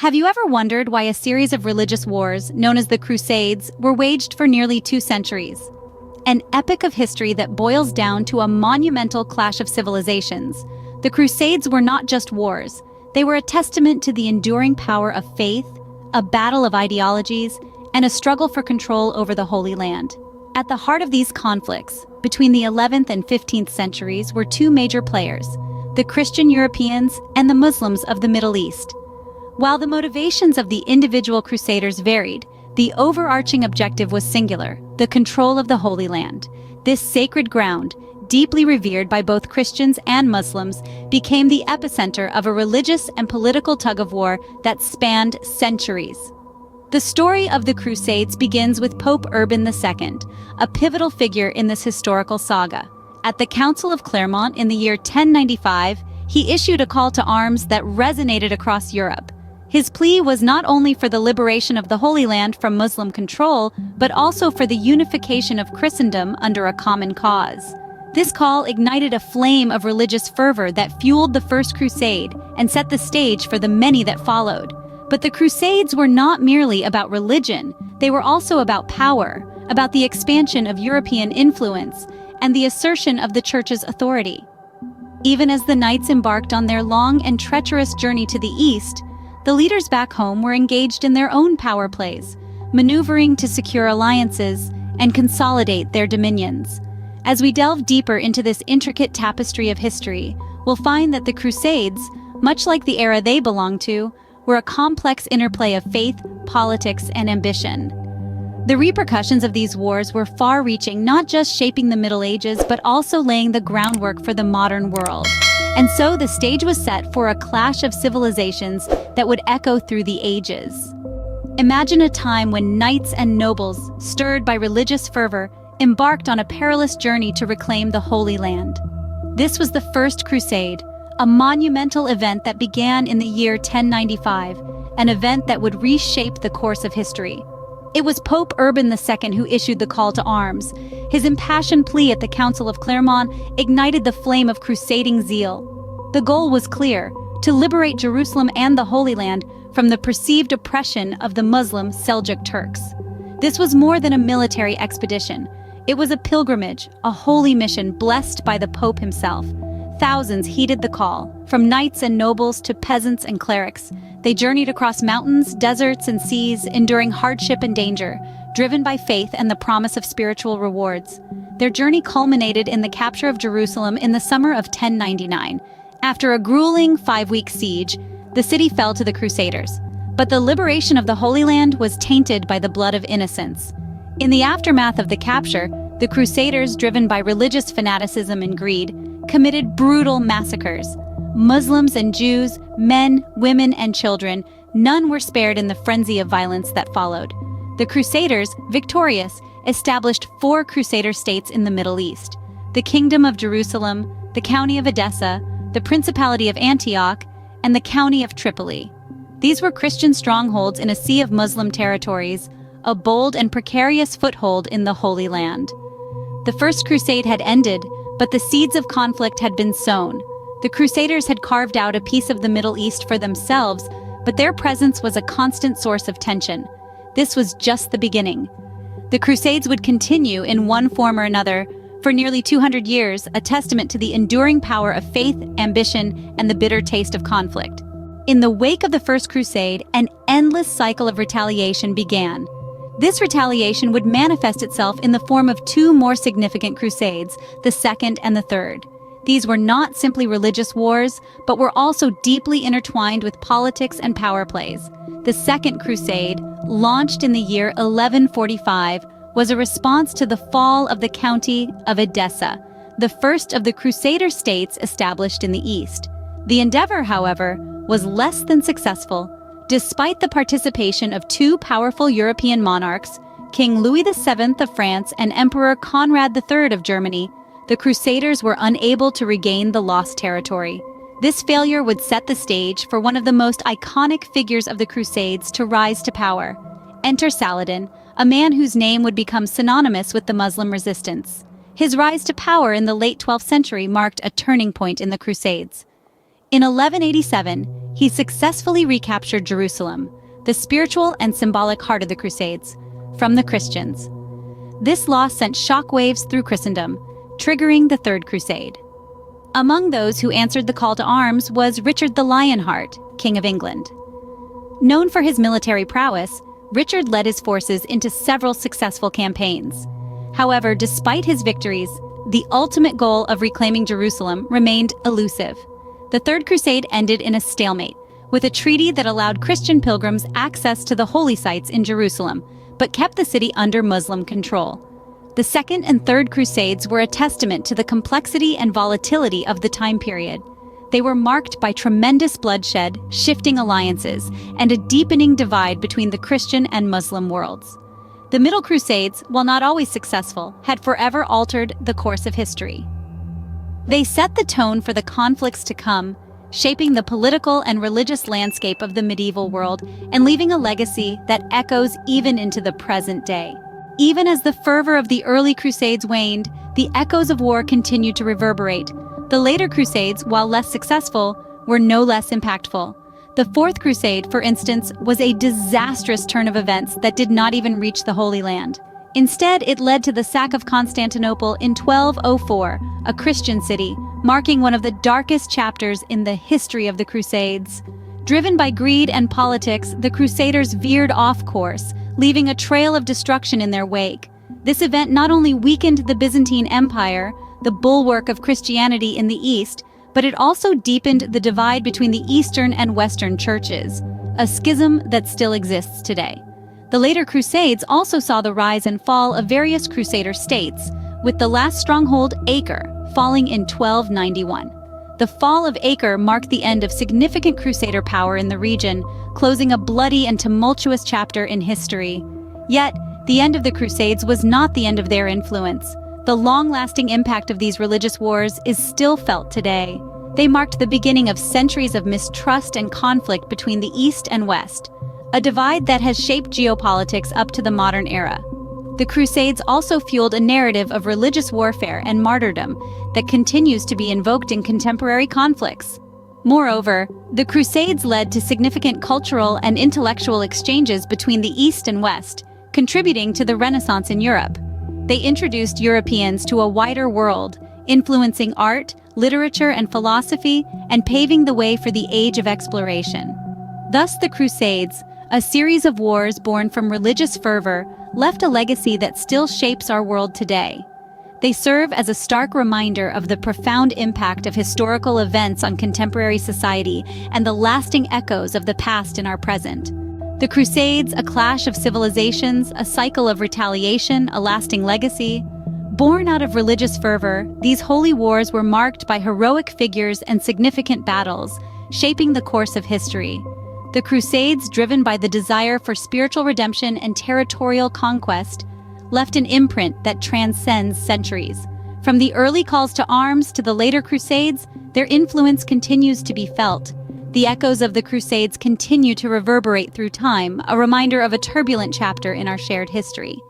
Have you ever wondered why a series of religious wars, known as the Crusades, were waged for nearly 2 centuries? An epic of history that boils down to a monumental clash of civilizations. The Crusades were not just wars, they were a testament to the enduring power of faith, a battle of ideologies, and a struggle for control over the Holy Land. At the heart of these conflicts, between the 11th and 15th centuries, were 2 major players: the Christian Europeans and the Muslims of the Middle East. While the motivations of the individual crusaders varied, the overarching objective was singular: the control of the Holy Land. This sacred ground, deeply revered by both Christians and Muslims, became the epicenter of a religious and political tug-of-war that spanned centuries. The story of the Crusades begins with Pope Urban II, a pivotal figure in this historical saga. At the Council of Clermont in the year 1095, he issued a call to arms that resonated across Europe. His plea was not only for the liberation of the Holy Land from Muslim control, but also for the unification of Christendom under a common cause. This call ignited a flame of religious fervor that fueled the First Crusade and set the stage for the many that followed. But the Crusades were not merely about religion, they were also about power, about the expansion of European influence, and the assertion of the Church's authority. Even as the knights embarked on their long and treacherous journey to the east, the leaders back home were engaged in their own power plays, maneuvering to secure alliances and consolidate their dominions. As we delve deeper into this intricate tapestry of history, we'll find that the Crusades, much like the era they belonged to, were a complex interplay of faith, politics, and ambition. The repercussions of these wars were far-reaching, not just shaping the Middle Ages, but also laying the groundwork for the modern world. And so the stage was set for a clash of civilizations that would echo through the ages. Imagine a time when knights and nobles, stirred by religious fervor, embarked on a perilous journey to reclaim the Holy Land. This was the First Crusade, a monumental event that began in the year 1095, an event that would reshape the course of history. It was Pope Urban II who issued the call to arms. His impassioned plea at the Council of Clermont ignited the flame of crusading zeal. The goal was clear: to liberate Jerusalem and the Holy Land from the perceived oppression of the Muslim Seljuk Turks. This was more than a military expedition. It was a pilgrimage, a holy mission blessed by the Pope himself. Thousands heeded the call, from knights and nobles to peasants and clerics. They journeyed across mountains, deserts, and seas, enduring hardship and danger, driven by faith and the promise of spiritual rewards. Their journey culminated in the capture of Jerusalem in the summer of 1099. After a grueling 5-week siege, the city fell to the Crusaders. But the liberation of the Holy Land was tainted by the blood of innocents. In the aftermath of the capture, the Crusaders, driven by religious fanaticism and greed, committed brutal massacres. Muslims and Jews, men, women, and children, none were spared in the frenzy of violence that followed. The Crusaders, victorious, established 4 Crusader states in the Middle East: the Kingdom of Jerusalem, the County of Edessa, the Principality of Antioch, and the County of Tripoli. These were Christian strongholds in a sea of Muslim territories, a bold and precarious foothold in the Holy Land. The First Crusade had ended, but the seeds of conflict had been sown. The Crusaders had carved out a piece of the Middle East for themselves, but their presence was a constant source of tension. This was just the beginning. The Crusades would continue in one form or another for nearly 200 years, a testament to the enduring power of faith, ambition, and the bitter taste of conflict. In the wake of the First Crusade, an endless cycle of retaliation began. This retaliation would manifest itself in the form of 2 more significant crusades, the Second and the Third. These were not simply religious wars, but were also deeply intertwined with politics and power plays. The Second Crusade, launched in the year 1145, was a response to the fall of the County of Edessa, the first of the Crusader states established in the East. The endeavor, however, was less than successful. Despite the participation of 2 powerful European monarchs, King Louis VII of France and Emperor Conrad III of Germany, the Crusaders were unable to regain the lost territory. This failure would set the stage for one of the most iconic figures of the Crusades to rise to power. Enter Saladin, a man whose name would become synonymous with the Muslim resistance. His rise to power in the late 12th century marked a turning point in the Crusades. In 1187, he successfully recaptured Jerusalem, the spiritual and symbolic heart of the Crusades, from the Christians. This loss sent shockwaves through Christendom, triggering the Third Crusade. Among those who answered the call to arms was Richard the Lionheart, King of England. Known for his military prowess, Richard led his forces into several successful campaigns. However, despite his victories, the ultimate goal of reclaiming Jerusalem remained elusive. The Third Crusade ended in a stalemate, with a treaty that allowed Christian pilgrims access to the holy sites in Jerusalem, but kept the city under Muslim control. The Second and Third Crusades were a testament to the complexity and volatility of the time period. They were marked by tremendous bloodshed, shifting alliances, and a deepening divide between the Christian and Muslim worlds. The Middle Crusades, while not always successful, had forever altered the course of history. They set the tone for the conflicts to come, shaping the political and religious landscape of the medieval world and leaving a legacy that echoes even into the present day. Even as the fervor of the early Crusades waned, the echoes of war continued to reverberate. The later Crusades, while less successful, were no less impactful. The Fourth Crusade, for instance, was a disastrous turn of events that did not even reach the Holy Land. Instead, it led to the sack of Constantinople in 1204, a Christian city, marking one of the darkest chapters in the history of the Crusades. Driven by greed and politics, the Crusaders veered off course, leaving a trail of destruction in their wake. This event not only weakened the Byzantine Empire, the bulwark of Christianity in the East, but it also deepened the divide between the Eastern and Western churches, a schism that still exists today. The later Crusades also saw the rise and fall of various Crusader states, with the last stronghold, Acre, falling in 1291. The fall of Acre marked the end of significant Crusader power in the region, closing a bloody and tumultuous chapter in history. Yet, the end of the Crusades was not the end of their influence. The long-lasting impact of these religious wars is still felt today. They marked the beginning of centuries of mistrust and conflict between the East and West, a divide that has shaped geopolitics up to the modern era. The Crusades also fueled a narrative of religious warfare and martyrdom that continues to be invoked in contemporary conflicts. Moreover, the Crusades led to significant cultural and intellectual exchanges between the East and West, contributing to the Renaissance in Europe. They introduced Europeans to a wider world, influencing art, literature, and philosophy, and paving the way for the age of exploration. Thus, the Crusades, a series of wars born from religious fervor, left a legacy that still shapes our world today. They serve as a stark reminder of the profound impact of historical events on contemporary society and the lasting echoes of the past in our present. The Crusades, a clash of civilizations, a cycle of retaliation, a lasting legacy. Born out of religious fervor, these holy wars were marked by heroic figures and significant battles, shaping the course of history. The Crusades, driven by the desire for spiritual redemption and territorial conquest, left an imprint that transcends centuries. From the early calls to arms to the later Crusades, their influence continues to be felt. The echoes of the Crusades continue to reverberate through time, a reminder of a turbulent chapter in our shared history.